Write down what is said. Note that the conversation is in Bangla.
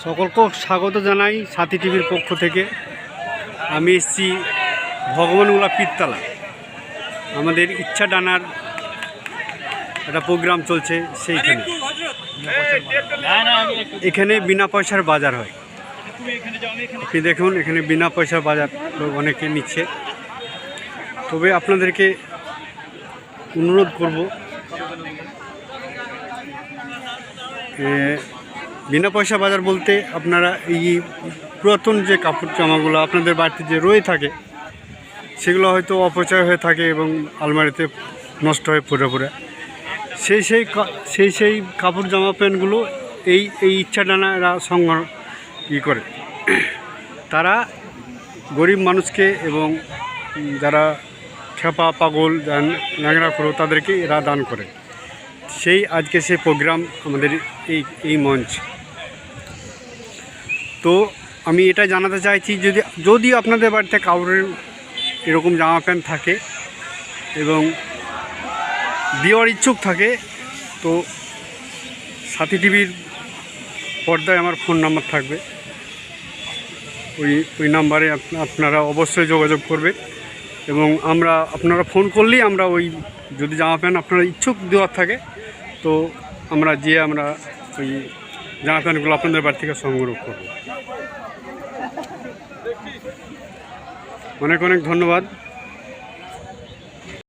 সকলকে স্বাগত জানাই সাথী টিভির পক্ষ থেকে। আমি এসেছি ভগবানগোলা পীরতলা। আমাদের ইচ্ছা ডানার একটা প্রোগ্রাম চলছে, সেইখানে এখানে বিনা পয়সার বাজার হয়। আপনি দেখুন, এখানে বিনা পয়সার বাজার অনেকে নিচ্ছে। তবে আপনাদেরকে অনুরোধ করব, বিনা পয়সা বাজার বলতে আপনারা এই পুরাতন যে কাপড় জামাগুলো আপনাদের বাড়িতে যে রয়ে থাকে, সেগুলো হয়তো অপচয় হয়ে থাকে এবং আলমারিতে নষ্ট হয়ে পড়ে পড়ে, সেই কাপড় জামা প্যান্টগুলো এই ইচ্ছা ডানা এরা সংগ্রহ করে। তারা গরিব মানুষকে এবং যারা খেপা পাগল ল্যাংড়া করো তাদেরকে এরা দান করে। আজকে সেই প্রোগ্রাম আমাদের এই মঞ্চ। তো আমি এটা জানাতে চাইছি, যদি আপনাদের বাড়িতে কাউরের এরকম জামা প্যান্ট থাকে এবং দেওয়ার ইচ্ছুক থাকে, তো সাথী টিভির পর্দায় আমার ফোন নাম্বার থাকবে। ওই নাম্বারে আপনারা অবশ্যই যোগাযোগ করবেন এবং আপনারা ফোন করলেই আমরা যদি জামা প্যান্ট আপনারা ইচ্ছুক দেওয়ার থাকে, তো আমরা ওই জামা প্যান্টগুলো আপনাদের বাড়ি থেকে সংগ্রহ করব। অনেক অনেক ধন্যবাদ।